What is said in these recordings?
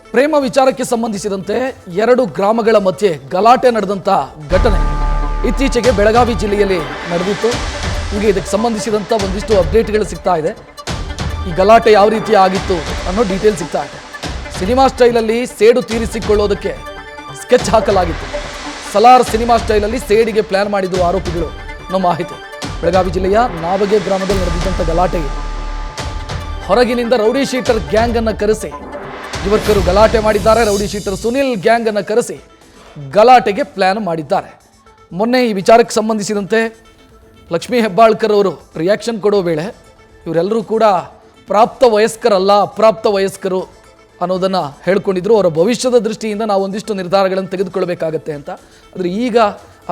ಪ್ರೇಮ ವಿಚಾರಕ್ಕೆ ಸಂಬಂಧಿಸಿದಂತೆ ಎರಡು ಗ್ರಾಮಗಳ ಮಧ್ಯೆ ಗಲಾಟೆ ನಡೆದಂತ ಘಟನೆ ಇತ್ತೀಚೆಗೆ ಬೆಳಗಾವಿ ಜಿಲ್ಲೆಯಲ್ಲಿ ನಡೆದಿತ್ತು. ಈಗ ಇದಕ್ಕೆ ಸಂಬಂಧಿಸಿದಂತ ಒಂದಿಷ್ಟು ಅಪ್ಡೇಟ್ಗಳು ಸಿಗ್ತಾ ಇದೆ. ಈ ಗಲಾಟೆ ಯಾವ ರೀತಿ ಆಗಿತ್ತು ಅನ್ನೋ ಡೀಟೇಲ್ ಸಿಗ್ತಾ ಇದೆ. ಸಿನಿಮಾ ಸ್ಟೈಲಲ್ಲಿ ಸೇಡು ತೀರಿಸಿಕೊಳ್ಳೋದಕ್ಕೆ ಸ್ಕೆಚ್ ಹಾಕಲಾಗಿತ್ತು. ಸಲಾರ್ ಸಿನಿಮಾ ಸ್ಟೈಲಲ್ಲಿ ಸೇಡಿಗೆ ಪ್ಲಾನ್ ಮಾಡಿದ್ದು ಆರೋಪಿಗಳು ಅನ್ನೋ ಮಾಹಿತಿ. ಬೆಳಗಾವಿ ಜಿಲ್ಲೆಯ ನಾವಗೆ ಗ್ರಾಮದಲ್ಲಿ ನಡೆದಿದ್ದಂಥ ಗಲಾಟೆಗೆ ಹೊರಗಿನಿಂದ ರೌಡಿ ಶೀಟರ್ ಗ್ಯಾಂಗ್ ಅನ್ನು ಕರೆಸಿ ಯುವಕರು ಗಲಾಟೆ ಮಾಡಿದ್ದಾರೆ. ರೌಡಿ ಶೀಟರ್ ಸುನಿಲ್ ಗ್ಯಾಂಗ್ ಅನ್ನು ಕರೆಸಿ ಗಲಾಟೆಗೆ ಪ್ಲಾನ್ ಮಾಡಿದ್ದಾರೆ. ಮೊನ್ನೆ ಈ ವಿಚಾರಕ್ಕೆ ಸಂಬಂಧಿಸಿದಂತೆ ಲಕ್ಷ್ಮೀ ಹೆಬ್ಬಾಳ್ಕರ್ ಅವರು ರಿಯಾಕ್ಷನ್ ಕೊಡೋ ವೇಳೆ ಇವರೆಲ್ಲರೂ ಕೂಡ ಪ್ರಾಪ್ತ ವಯಸ್ಕರಲ್ಲ, ಅಪ್ರಾಪ್ತ ವಯಸ್ಕರು ಅನ್ನೋದನ್ನು ಹೇಳ್ಕೊಂಡಿದ್ರು. ಅವರ ಭವಿಷ್ಯದ ದೃಷ್ಟಿಯಿಂದ ನಾವು ಒಂದಿಷ್ಟು ನಿರ್ಧಾರಗಳನ್ನು ತೆಗೆದುಕೊಳ್ಬೇಕಾಗತ್ತೆ ಅಂತ. ಆದರೆ ಈಗ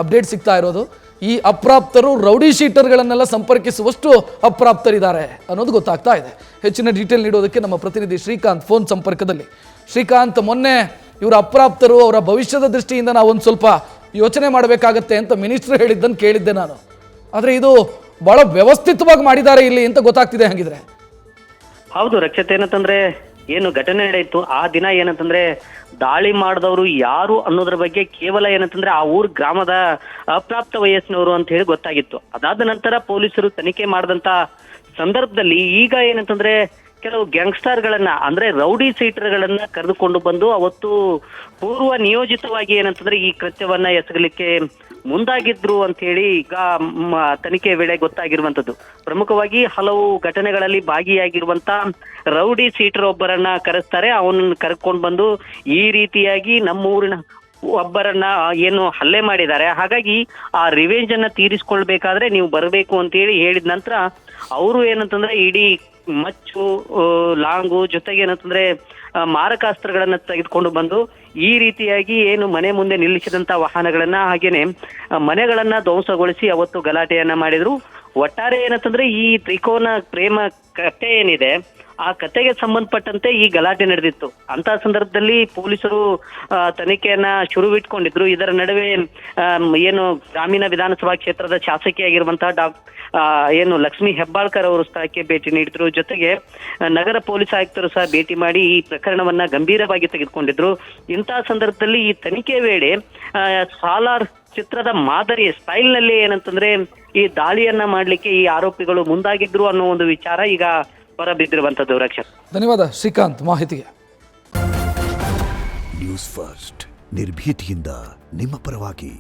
ಅಪ್ಡೇಟ್ ಸಿಗ್ತಾ ಇರೋದು ಈ ಅಪ್ರಾಪ್ತರು ರೌಡಿ ಶೀಟರ್ಗಳನ್ನೆಲ್ಲ ಸಂಪರ್ಕಿಸುವಷ್ಟು ಅಪ್ರಾಪ್ತರಿದ್ದಾರೆ ಅನ್ನೋದು ಗೊತ್ತಾಗ್ತಾ ಇದೆ. ಹೆಚ್ಚಿನ ಡೀಟೇಲ್ ನೀಡೋದಕ್ಕೆ ನಮ್ಮ ಪ್ರತಿನಿಧಿ ಶ್ರೀಕಾಂತ್ ಫೋನ್ ಸಂಪರ್ಕದಲ್ಲಿ. ಶ್ರೀಕಾಂತ್, ಮೊನ್ನೆ ಇವರು ಅಪ್ರಾಪ್ತರು, ಅವರ ಭವಿಷ್ಯದ ದೃಷ್ಟಿಯಿಂದ ನಾವು ಒಂದು ಸ್ವಲ್ಪ ಯೋಚನೆ ಮಾಡಬೇಕಾಗತ್ತೆ ಅಂತ ಮಿನಿಸ್ಟರ್ ಹೇಳಿದ್ದನ್ನು ಕೇಳಿದ್ದೆ ನಾನು. ಆದರೆ ಇದು ಬಹಳ ವ್ಯವಸ್ಥಿತವಾಗಿ ಮಾಡಿದ್ದಾರೆ ಇಲ್ಲಿ ಅಂತ ಗೊತ್ತಾಗ್ತಿದೆ. ಹಾಗಿದ್ರೆ ಹೌದು ರಕ್ಷತೆ, ಏನಂತಂದ್ರೆ ಏನು ಘಟನೆ ನಡೆಯಿತು ಆ ದಿನ ಏನಂತಂದ್ರೆ ದಾಳಿ ಮಾಡಿದವರು ಯಾರು ಅನ್ನೋದ್ರ ಬಗ್ಗೆ ಕೇವಲ ಏನಂತಂದ್ರೆ ಆ ಊರ್ ಗ್ರಾಮದ ಅಪ್ರಾಪ್ತ ವಯಸ್ಸಿನವರು ಅಂತ ಹೇಳಿ ಗೊತ್ತಾಗಿತ್ತು. ಅದಾದ ನಂತರ ಪೊಲೀಸರು ತನಿಖೆ ಮಾಡಿದಂತ ಸಂದರ್ಭದಲ್ಲಿ ಈಗ ಏನಂತಂದ್ರೆ ಕೆಲವು ಗ್ಯಾಂಗ್ಸ್ಟರ್ಗಳನ್ನ ಅಂದ್ರೆ ರೌಡಿ ಸೀಟರ್ಗಳನ್ನ ಕರೆದುಕೊಂಡು ಬಂದು ಅವತ್ತು ಪೂರ್ವ ನಿಯೋಜಿತವಾಗಿ ಏನಂತಂದ್ರೆ ಈ ಕೃತ್ಯವನ್ನ ಎಸಗಲಿಕ್ಕೆ ಮುಂದಾಗಿದ್ರು ಅಂತ ಹೇಳಿ ಈಗ ತನಿಖೆ ವೇಳೆ ಗೊತ್ತಾಗಿರುವಂತದ್ದು. ಪ್ರಮುಖವಾಗಿ ಹಲವು ಘಟನೆಗಳಲ್ಲಿ ಭಾಗಿಯಾಗಿರುವಂತ ರೌಡಿ ಸೀಟರ್ ಒಬ್ಬರನ್ನ ಕರೆಸ್ತಾರೆ. ಅವನನ್ನ ಕರ್ಕೊಂಡು ಬಂದು ಈ ರೀತಿಯಾಗಿ ನಮ್ಮೂರಿನ ಒಬ್ಬರನ್ನ ಏನು ಹಲ್ಲೆ ಮಾಡಿದ್ದಾರೆ, ಹಾಗಾಗಿ ಆ ರಿವೆಂಜ್ ಅನ್ನ ತೀರಿಸ್ಕೊಳ್ಬೇಕಾದ್ರೆ ನೀವು ಬರಬೇಕು ಅಂತ ಹೇಳಿ ಹೇಳಿದ ನಂತರ ಅವರು ಏನಂತಂದ್ರೆ ಇಡೀ ಮಚ್ಚು, ಲಾಂಗು ಜೊತೆಗೆ ಏನಂತಂದ್ರೆ ಮಾರಕಾಸ್ತ್ರಗಳನ್ನ ತೆಗೆದುಕೊಂಡು ಬಂದು ಈ ರೀತಿಯಾಗಿ ಏನು ಮನೆ ಮುಂದೆ ನಿಲ್ಲಿಸಿದಂತ ವಾಹನಗಳನ್ನ ಹಾಗೇನೆ ಮನೆಗಳನ್ನ ಧ್ವಂಸಗೊಳಿಸಿ ಅವತ್ತು ಗಲಾಟೆಯನ್ನ ಮಾಡಿದ್ರು. ಒಟ್ಟಾರೆ ಏನಂತಂದ್ರೆ ಈ ತ್ರಿಕೋನ ಪ್ರೇಮ ಕಥೆ ಏನಿದೆ ಆ ಕತೆಗೆ ಸಂಬಂಧಪಟ್ಟಂತೆ ಈ ಗಲಾಟೆ ನಡೆದಿತ್ತು. ಅಂತ ಸಂದರ್ಭದಲ್ಲಿ ಪೊಲೀಸರು ತನಿಖೆಯನ್ನ ಶುರುವಿಟ್ಕೊಂಡಿದ್ರು. ಇದರ ನಡುವೆ ಏನು ಗ್ರಾಮೀಣ ವಿಧಾನಸಭಾ ಕ್ಷೇತ್ರದ ಶಾಸಕಿಯಾಗಿರುವಂತಹ ಏನು ಲಕ್ಷ್ಮೀ ಹೆಬ್ಬಾಳ್ಕರ್ ಅವರು ಸ್ಥಳಕ್ಕೆ ಭೇಟಿ ನೀಡಿದ್ರು. ಜೊತೆಗೆ ನಗರ ಪೊಲೀಸ್ ಆಯುಕ್ತರು ಸಹ ಭೇಟಿ ಮಾಡಿ ಈ ಪ್ರಕರಣವನ್ನ ಗಂಭೀರವಾಗಿ ತೆಗೆದುಕೊಂಡಿದ್ರು. ಇಂತಹ ಸಂದರ್ಭದಲ್ಲಿ ಈ ತನಿಖೆ ವೇಳೆ ಸಾಲಾರ್ ಚಿತ್ರದ ಮಾದರಿ ಸ್ಟೈಲ್ ನಲ್ಲಿ ಏನಂತಂದ್ರೆ ಈ ದಾಳಿಯನ್ನ ಮಾಡ್ಲಿಕ್ಕೆ ಈ ಆರೋಪಿಗಳು ಮುಂದಾಗಿದ್ರು ಅನ್ನೋ ಒಂದು ವಿಚಾರ ಈಗ ಹೊರಬಿದ್ದಿರುವಂತದ್ದು. ರಕ್ಷಕ್, ಧನ್ಯವಾದ ಶ್ರೀಕಾಂತ್ ಮಾಹಿತಿಗೆ. ನ್ಯೂಸ್ ಫಸ್ಟ್ ನಿರ್ಭೀತಿಯಿಂದ ನಿಮ್ಮ ಪರವಾಗಿ.